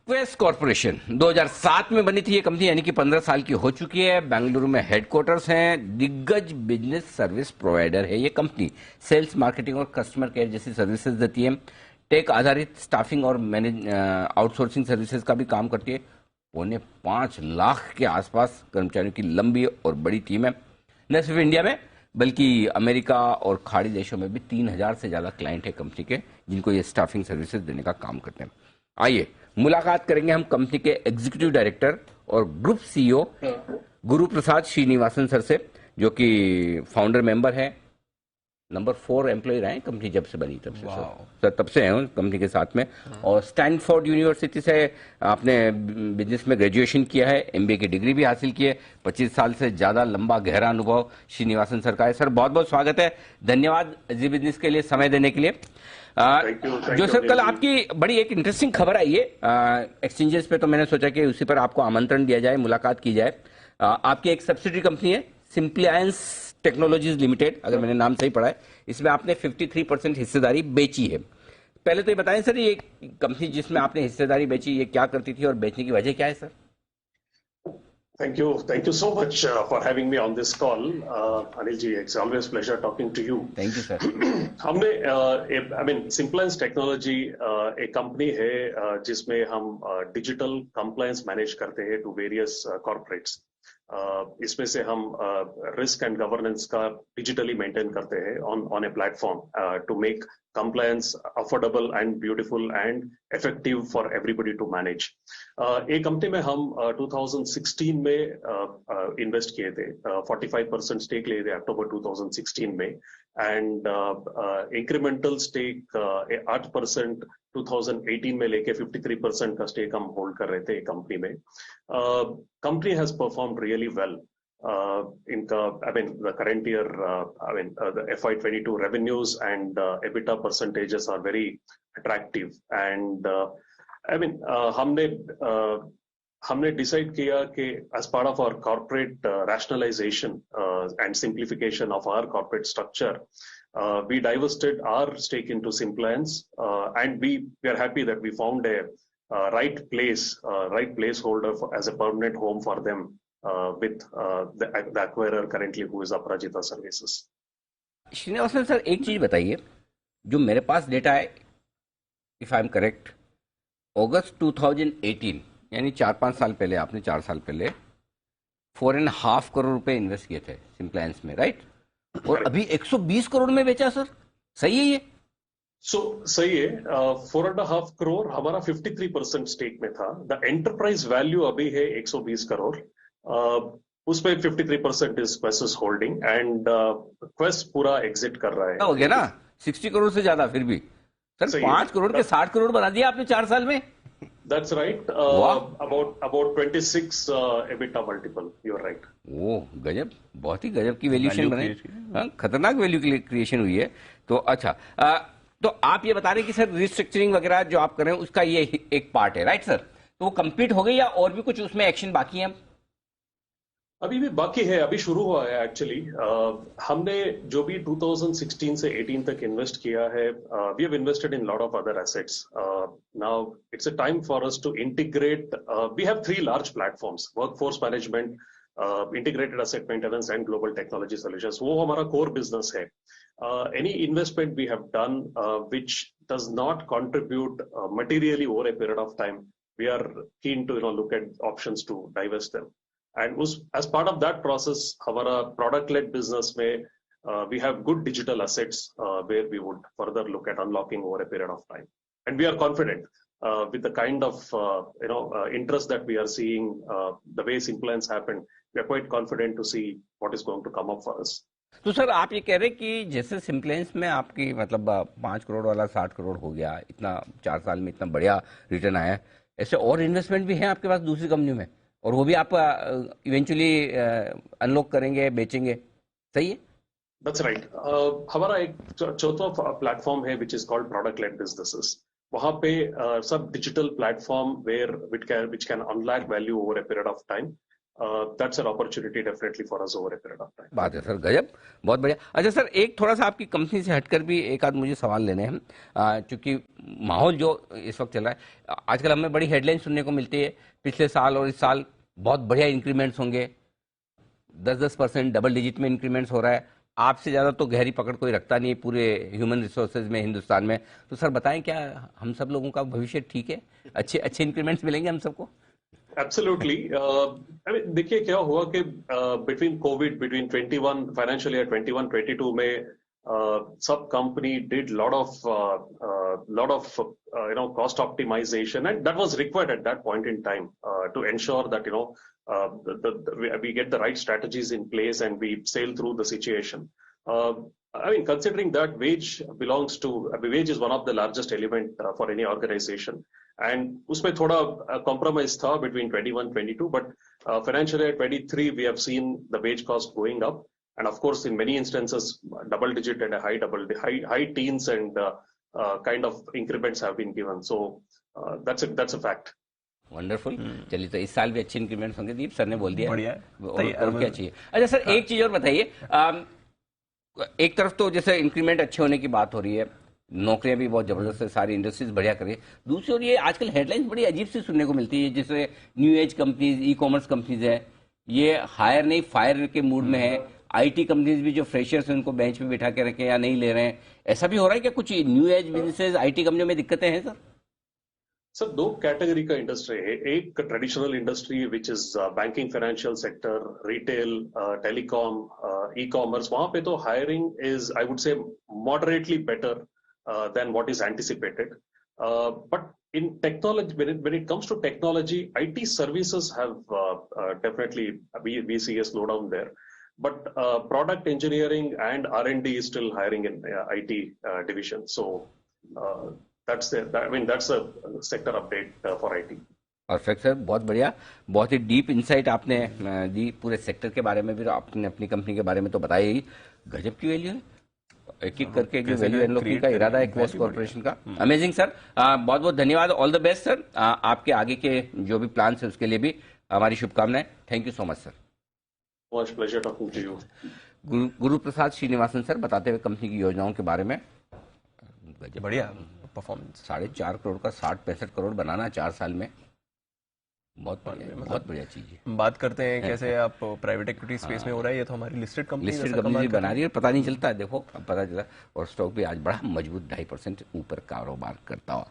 Quess corporation 2007 में बनी थी ये कंपनी, यानी कि 15 साल की हो चुकी है। बेंगलुरु में हेडक्वार्टर्स हैं। दिग्गज बिजनेस सर्विस प्रोवाइडर है ये कंपनी। सेल्स, मार्केटिंग और कस्टमर केयर जैसी सर्विसेज देती है। टेक आधारित स्टाफिंग और मैनेज आउटसोर्सिंग सर्विसेज का भी काम करती है। 4.5 लाख के आसपास कर्मचारियों की लंबी और बड़ी टीम है। न सिर्फ इंडिया में बल्कि अमेरिका और खाड़ी देशों में भी 3,000 से ज्यादा क्लाइंट है कंपनी के, जिनको ये स्टाफिंग सर्विसेज देने का काम करते हैं। आइए मुलाकात करेंगे हम कंपनी के एग्जीक्यूटिव डायरेक्टर और ग्रुप सीईओ गुरु प्रसाद श्रीनिवासन सर से, जो कि फाउंडर मेंबर है। नंबर 4 एम्प्लॉय रहे हैं कंपनी जब से बनी तब से सर तब से हैं कंपनी के साथ में। और स्टैनफोर्ड यूनिवर्सिटी से आपने बिजनेस में ग्रेजुएशन किया है, एमबीए की डिग्री भी हासिल की है। 25 साल से ज्यादा लंबा गहरा अनुभव श्रीनिवासन सर का है। सर बहुत बहुत स्वागत है, धन्यवाद जी बिजनेस के लिए समय देने के लिए। जो सर कल आपकी बड़ी एक इंटरेस्टिंग खबर आई है एक्सचेंजेस पे, तो मैंने सोचा कि उसी पर आपको आमंत्रण दिया जाए, मुलाकात की जाए। आपकी एक सब्सिडरी कंपनी है सिंप्लायंस टेक्नोलॉजीज लिमिटेड, अगर मैंने नाम सही पढ़ा है, इसमें आपने 53% हिस्सेदारी बेची है। पहले तो ये बताएं सर, ये कंपनी जिसमें आपने हिस्सेदारी बेची ये क्या करती थी और बेचने की वजह क्या है sir? Thank you so much for having me on this call, Anil ji. It's always pleasure talking to you. Thank you sir. हमने Simplance Technology एक कंपनी है जिसमें हम डिजिटल कंप्लायंस मैनेज करते हैं टू वेरियस कॉर्पोरेट्स। इसमें से हम रिस्क एंड गवर्नेंस का डिजिटली मेंटेन करते हैं on a platform to make compliance affordable and beautiful and effective for everybody to manage. एक कंपनी में हम 2016 में इन्वेस्ट किए थे, 45% स्टेक लिए थे अक्टूबर 2016 में, एंड इंक्रीमेंटल स्टेक 8% 2018 में लेके 53% का स्टेक हम होल्ड कर रहे थे कंपनी में। Company has performed really well. The current year, the FY22 revenues and EBITDA percentages are very attractive. And हमने decide किया कि as part of our corporate rationalization and simplification of our corporate structure, we divested our stake into Simplance, and we are happy that we found a right placeholder as a permanent home for them. With the acquirer currently, who is Aparajita Services. Srinivasan sir एक चीज बताइए, जो मेरे पास data है, if I am correct, अगस्त 2018 यानी 4-5 साल पहले, आपने 4 साल पहले 4.5 करोड़ रुपए इन्वेस्ट किए थे सिंप्लायंस में, राइट? और अभी 120 करोड़ में बेचा सर, सही है ये? सही है। 4.5 करोड़ हमारा 53% स्टेक में था। द एंटरप्राइज वैल्यू अभी है 120 करोड़। उसमें 53% is Quess holding, and Quess पूरा एग्जिट कर रहा है। हो गया ना 60 करोड़ से ज्यादा, फिर भी सर 5 करोड़ के 60 करोड़ बना दिया आपने 4 साल में। That's right. About 26 EBITDA multiple. You're right. ओह गजब, बहुत ही गजब की वैल्यूएशन बने, खतरनाक वैल्यू क्रिएशन हुई है। तो अच्छा, तो आप ये बता रहे हैं कि सर रिस्ट्रक्चरिंग वगैरह जो आप कर रहे हैं उसका ये एक पार्ट है, राइट सर? तो वो कंप्लीट हो गई या और भी कुछ उसमें एक्शन बाकी है? अभी भी बाकी है, अभी शुरू हुआ है एक्चुअली। हमने जो भी 2016 से 18 तक इन्वेस्ट किया है, we have invested in lot of other assets. Now it's a time for us to integrate. We have 3 large platforms: workforce management, integrated asset maintenance and global technology solutions. वो हमारा core business है। Any investment we have done which does not contribute materially over a period of time, we are keen to look at options to divest them. And as part of that process, our product-led business may we have good digital assets where we would further look at unlocking over a period of time. And we are confident with the kind of interest that we are seeing, the way Simplance happened, we are quite confident to see what is going to come up for us. तो sir आप ये कह रहे हैं कि जैसे सिंप्लायंस में आपकी मतलब 5 करोड़ वाला 60 करोड़ हो गया, इतना 4 साल में इतना बढ़िया रिटर्न आया, ऐसे और इन्वेस्टमेंट भी हैं आपके पास दूसरी कंपनियों में, और वो भी आप इवेंचुअली अनलॉक करेंगे, बेचेंगे, सही है? That's right. हमारा एक चौथा प्लेटफॉर्म है which is called product led businesses. वहां पे सब digital platform which can unlock value over a period of time. that's an opportunity definitely for us over a period of time. बात है sir, गजब, बहुत बढ़िया। अच्छा सर, एक थोड़ा सा आपकी कंपनी से हटकर भी एक आध मुझे सवाल लेने हैं, क्योंकि माहौल जो इस वक्त चल रहा है, आजकल हमें बड़ी हेडलाइन सुनने को मिलती है, पिछले साल और इस साल बहुत बढ़िया इंक्रीमेंट्स होंगे, 10-10% डबल डिजिट में इंक्रीमेंट्स हो रहा है। आपसे ज़्यादा तो गहरी पकड़ कोई रखता नहीं है पूरे ह्यूमन रिसोर्सेज में हिंदुस्तान में। तो सर बताएं, क्या हम सब लोगों का भविष्य ठीक है, अच्छे अच्छे इंक्रीमेंट्स मिलेंगे हम सबको? Absolutely. I mean, देखिए क्या हुआ कि between Covid, between 21 financial year 21-22 में सब company did lot of cost optimization, and that was required at that point in time to ensure that we get the right strategies in place and we sail through the situation. I mean, considering that wage is one of the largest element for any organization, and उसमें थोड़ा compromise था between 21-22, but financial year 23 we have seen the wage cost going up, and of course in many instances double digit and high teens and kind of increments have been given. So that's a fact. Wonderful. चलिए, तो इस साल भी अच्छे increments होंगे, दीप sir ने बोल दिया। बढ़िया और क्या चाहिए। अच्छा सर, एक चीज और बताइए, एक तरफ तो जैसे इंक्रीमेंट अच्छे होने की बात हो रही है, नौकरियां भी बहुत जबरदस्त है, सारी इंडस्ट्रीज बढ़िया कर रही है, दूसरी ओर ये आजकल हेडलाइंस बड़ी अजीब सी सुनने को मिलती है, जैसे new age companies, e commerce companies है, ये हायर नहीं फायर के मूड में है, आईटी कंपनीज भी जो फ्रेशर्स हैं उनको बेंच पे बिठा के रखे या नहीं ले रहे हैं, ऐसा भी हो रहा है क्या? कुछ न्यू एज बिजनेसेस आईटी कंपनियों में दिक्कतें हैं सर? सर, दो कैटेगरी का इंडस्ट्री है। एक traditional industry which is banking, financial sector, retail, telecom, e commerce, वहां पे तो hiring is, I would say, moderately better than what is anticipated, but in technology, when it comes to technology, IT services have definitely, we see a slowdown there, but product engineering and R&D is still hiring in IT division. So that's a sector update for IT. Perfect sir, बहुत बढ़िया, बहुत ही deep insight आपने दी पूरे sector के बारे में भी, आपने अपनी कंपनी के बारे में तो बताया ही। गजब की वैल्यू है, एक एक करके जो वैल्यू अनलॉकिंग का इरादा है क्वेस्ट कॉर्पोरेशन का। अमेजिंग सर, बहुत बहुत धन्यवाद, ऑल द बेस्ट सर, आपके आगे के जो भी प्लान है उसके लिए भी हमारी शुभकामनाएं। Thank you so much sir. Much pleasure talking to you. Guru Prasad Srinivasan sir बताते हुए कंपनी की योजनाओं के बारे में। बढ़िया परफॉर्मेंस। 4.5 करोड़ का 60-65 करोड़ बनाना 4 साल में, बहुत बढ़िया चीज है। बात करते हैं कैसे आप प्राइवेट इक्विटी स्पेस में हो रहा है, ये तो हमारी लिस्टेड कंपनी बना रही है, पता नहीं चलता है, देखो अब पता चला, और स्टॉक भी आज बड़ा मजबूत 2.5% ऊपर कारोबार करता हुआ।